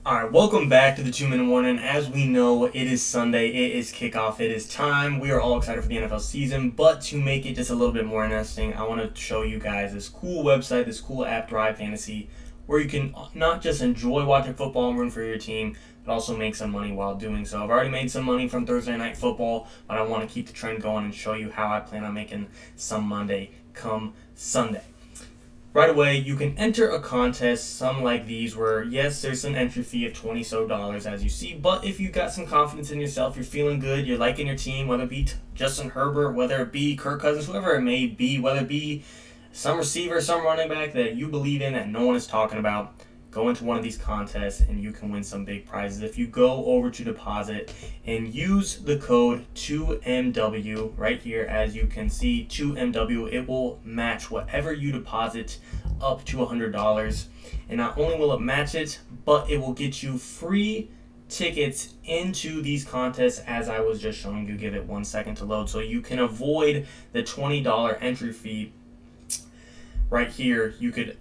Alright, welcome back to the 2-Minute Warning. As we know, it is Sunday, it is kickoff, it is time. We are all excited for the NFL season, but to make it just a little bit more interesting, I want to show you guys this cool website, this cool app, Drive Fantasy, where you can not just enjoy watching football and root for your team, but also make some money while doing so. I've already made some money from Thursday Night Football, but I want to keep the trend going and show you how I plan on making some Monday come Sunday. Right away, you can enter a contest, some like these, where yes, there's an entry fee of $20 so as you see, but if you've got some confidence in yourself, you're feeling good, you're liking your team, whether it be Justin Herbert, whether it be Kirk Cousins, whoever it may be, whether it be some receiver, some running back that you believe in that no one is talking about, go into one of these contests and you can win some big prizes. If you go over to deposit and use the code 2MW right here, as you can see, 2MW, it will match whatever you deposit up to $100. And not only will it match it, but it will get you free tickets into these contests, as I was just showing you. Give it 1 second to load so you can avoid the $20 entry fee. Right here, you could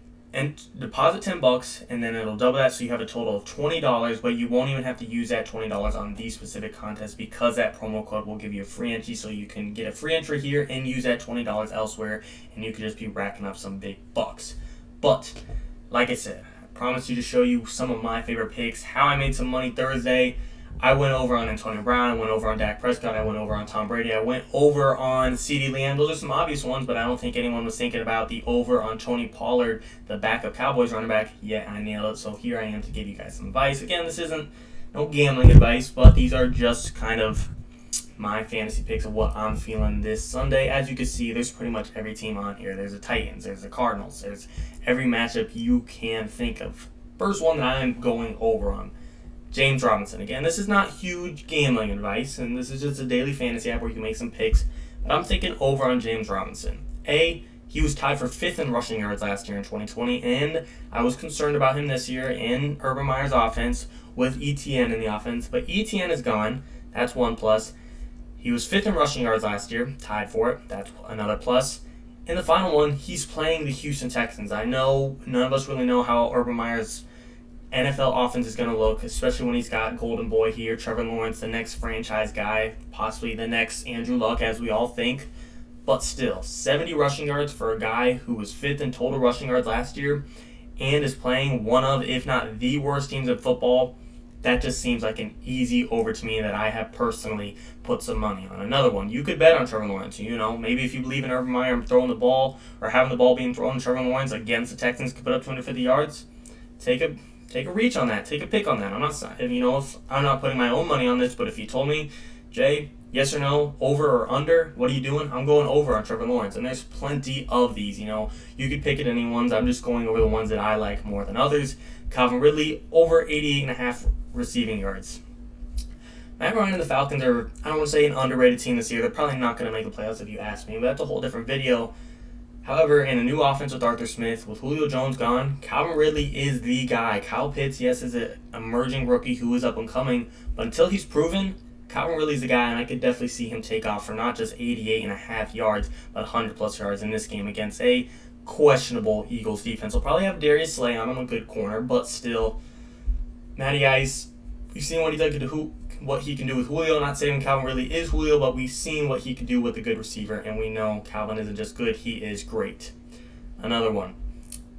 deposit $10 and then it'll double that, so you have a total of $20, but you won't even have to use that $20 on these specific contests because that promo code will give you a free entry, so you can get a free entry here and use that $20 elsewhere, and you could just be racking up some big bucks. But like I said, I promised you to show you some of my favorite picks, how I made some money Thursday. I went over on Antonio Brown, I went over on Dak Prescott, I went over on Tom Brady, I went over on CeeDee Lamb. Those are some obvious ones, but I don't think anyone was thinking about the over on Tony Pollard, the backup Cowboys running back. Yeah, I nailed it, so here I am to give you guys some advice. Again, this isn't no gambling advice, but these are just kind of my fantasy picks of what I'm feeling this Sunday. As you can see, there's pretty much every team on here. There's the Titans, there's the Cardinals, there's every matchup you can think of. First one that I'm going over on, James Robinson. Again, this is not huge gambling advice, and this is just a daily fantasy app where you can make some picks, but I'm thinking over on James Robinson. He was tied for 5th in rushing yards last year in 2020, and I was concerned about him this year in Urban Meyer's offense with ETN in the offense, but ETN is gone. That's one plus. He was 5th in rushing yards last year, tied for it. That's another plus. In the final one, he's playing the Houston Texans. I know none of us really know how Urban Meyer's NFL offense is going to look, especially when he's got Golden Boy here, Trevor Lawrence, the next franchise guy, possibly the next Andrew Luck, as we all think. But still, 70 rushing yards for a guy who was 5th in total rushing yards last year and is playing one of, if not the worst teams in football. That just seems like an easy over to me that I have personally put some money on. Another one, you could bet on Trevor Lawrence. Maybe if you believe in Urban Meyer throwing the ball or having the ball being thrown to Trevor Lawrence against the Texans could put up 250 yards, take a reach on that. Take a pick on that. If I'm not putting my own money on this, but if you told me, Jay, yes or no, over or under, what are you doing? I'm going over on Trevor Lawrence, and there's plenty of these. You could pick at any ones. I'm just going over the ones that I like more than others. Calvin Ridley, over 88.5 receiving yards. Matt Ryan and the Falcons are, I don't want to say an underrated team this year. They're probably not going to make the playoffs if you ask me, but that's a whole different video. However, in a new offense with Arthur Smith, with Julio Jones gone, Calvin Ridley is the guy. Kyle Pitts, yes, is an emerging rookie who is up and coming, but until he's proven, Calvin Ridley's the guy, and I could definitely see him take off for not just 88.5 yards, but 100-plus yards in this game against a questionable Eagles defense. He'll probably have Darius Slay on him, a good corner, but still, Matty Ice, we've seen what he can do with Julio. Not saying Calvin Ridley is Julio, but we've seen what he can do with a good receiver, and we know Calvin isn't just good, he is great. Another one,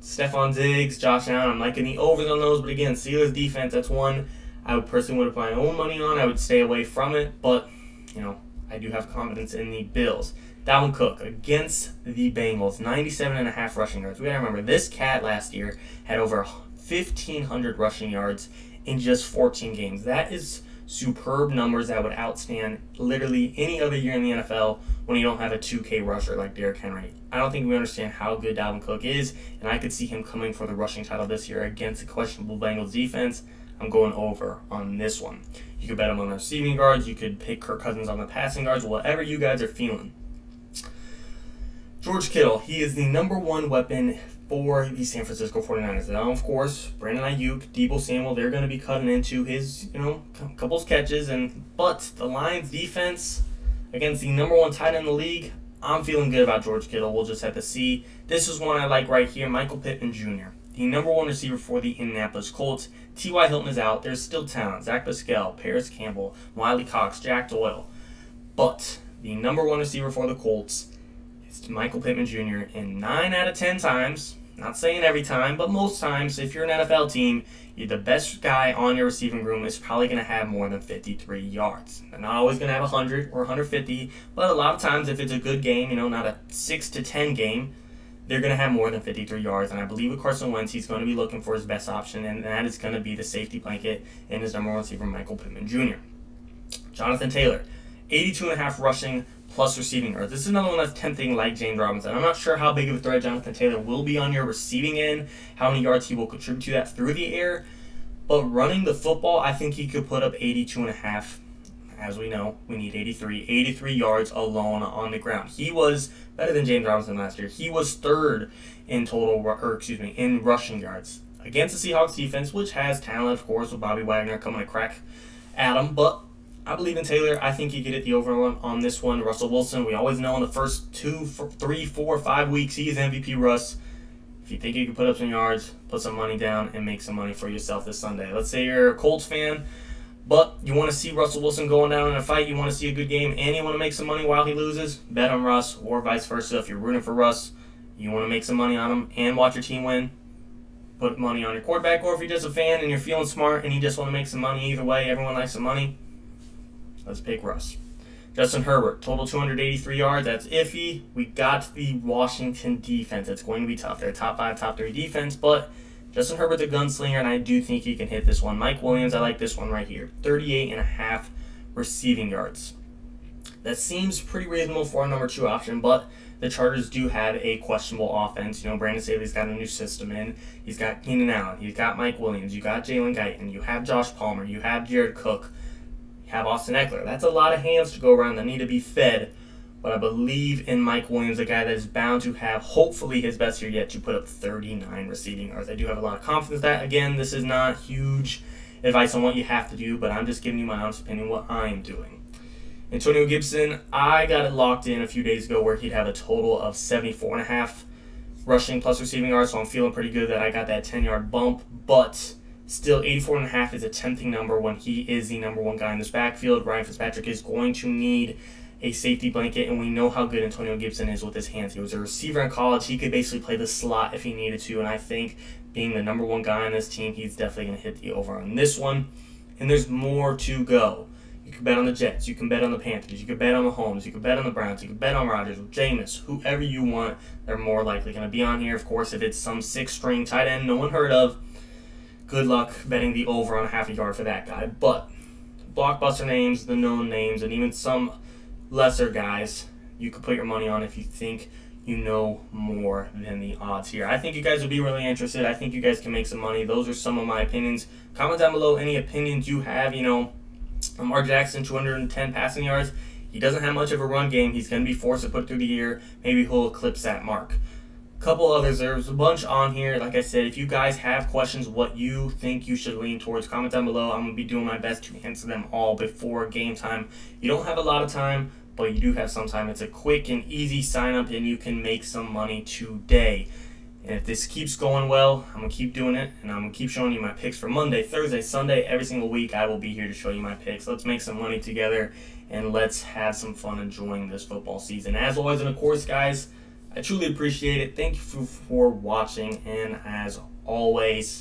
Stephon Diggs, Josh Allen. I'm liking the overs on those, but again, Steelers defense, that's one I would personally would put my own money on. I would stay away from it, but I do have confidence in the Bills. Dalvin Cook against the Bengals, 97.5 rushing yards. We gotta remember, this cat last year had over 1,500 rushing yards in just 14 games. That is superb numbers that would outstand literally any other year in the NFL when you don't have a 2K rusher like Derrick Henry. I don't think we understand how good Dalvin Cook is, and I could see him coming for the rushing title this year against a questionable Bengals defense. I'm going over on this one. You could bet him on the receiving guards. You could pick Kirk Cousins on the passing guards, whatever you guys are feeling. George Kittle, he is the number one weapon for the San Francisco 49ers. Now, of course, Brandon Ayuk, Deebo Samuel, they're going to be cutting into his, couple catches. But the Lions defense against the number one tight end in the league, I'm feeling good about George Kittle. We'll just have to see. This is one I like right here, Michael Pittman Jr. the number one receiver for the Indianapolis Colts. T.Y. Hilton is out. There's still talent. Zach Pascal, Paris Campbell, Wiley Cox, Jack Doyle. But the number one receiver for the Colts is Michael Pittman Jr. And 9 out of 10 times, not saying every time, but most times, if you're an NFL team, you're the best guy on your receiving room is probably going to have more than 53 yards. They're not always going to have 100 or 150, but a lot of times if it's a good game, not a 6 to 10 game, they're going to have more than 53 yards. And I believe with Carson Wentz, he's going to be looking for his best option, and that is going to be the safety blanket in his number one receiver, Michael Pittman Jr. Jonathan Taylor, 82.5 rushing plus receiving yards. This is another one that's tempting like James Robinson. I'm not sure how big of a threat Jonathan Taylor will be on your receiving end, how many yards he will contribute to that through the air, but running the football, I think he could put up 82.5. As we know, we need 83 yards alone on the ground. He was better than James Robinson last year. He was third in in rushing yards against the Seahawks defense, which has talent, of course, with Bobby Wagner coming to crack at him. But I believe in Taylor. I think he could hit the over on this one. Russell Wilson, we always know in the first 2, 3, 4, 5 weeks, he is MVP Russ. If you think you can put up some yards, put some money down and make some money for yourself this Sunday. Let's say you're a Colts fan, but you want to see Russell Wilson going down in a fight, you want to see a good game, and you want to make some money while he loses, bet on Russ, or vice versa. If you're rooting for Russ, you want to make some money on him and watch your team win, put money on your quarterback. Or if you're just a fan and you're feeling smart and you just want to make some money, either way, everyone likes some money, let's pick Russ. Justin Herbert, total 283 yards. That's iffy. We got the Washington defense. It's going to be tough. They're top 5, top 3 defense, but Justin Herbert's a gunslinger, and I do think he can hit this one. Mike Williams, I like this one right here. 38.5 receiving yards. That seems pretty reasonable for a number 2 option, but the Chargers do have a questionable offense. Brandon Staley's got a new system in. He's got Keenan Allen. He's got Mike Williams. You got Jalen Guyton. You have Josh Palmer. You have Jared Cook. You have Austin Eckler. That's a lot of hands to go around that need to be fed. But I believe in Mike Williams, a guy that is bound to have, hopefully, his best year yet to put up 39 receiving yards. I do have a lot of confidence that, again, this is not huge advice on what you have to do, but I'm just giving you my honest opinion what I am doing. Antonio Gibson, I got it locked in a few days ago where he'd have a total of 74.5 rushing plus receiving yards, so I'm feeling pretty good that I got that 10-yard bump, but still 84.5 is a tempting number when he is the number one guy in this backfield. Ryan Fitzpatrick is going to need a safety blanket, and we know how good Antonio Gibson is with his hands. He was a receiver in college. He could basically play the slot if he needed to, and I think being the number one guy on this team, he's definitely going to hit the over on this one. And there's more to go. You can bet on the Jets. You can bet on the Panthers. You can bet on the Mahomes. You can bet on the Browns. You can bet on Rodgers, Jameis, whoever you want. They're more likely going to be on here. Of course, if it's some 6-string tight end no one heard of, good luck betting the over on a half a yard for that guy. But blockbuster names, the known names, and even some lesser guys, you could put your money on if you think you know more than the odds here. I think you guys would be really interested. I think you guys can make some money. Those are some of my opinions. Comment down below any opinions you have. Lamar Jackson, 210 passing yards. He doesn't have much of a run game. He's going to be forced to put through the year. Maybe he'll eclipse that mark. Couple others. There's a bunch on here. Like I said, if you guys have questions, what you think you should lean towards, comment down below. I'm going to be doing my best to answer them all before game time. You don't have a lot of time, but you do have some time. It's a quick and easy sign up, and you can make some money today. And if this keeps going well, I'm going to keep doing it, and I'm going to keep showing you my picks for Monday, Thursday, Sunday. Every single week, I will be here to show you my picks. Let's make some money together, and let's have some fun enjoying this football season. As always, and of course, guys, I truly appreciate it. Thank you for watching, and as always,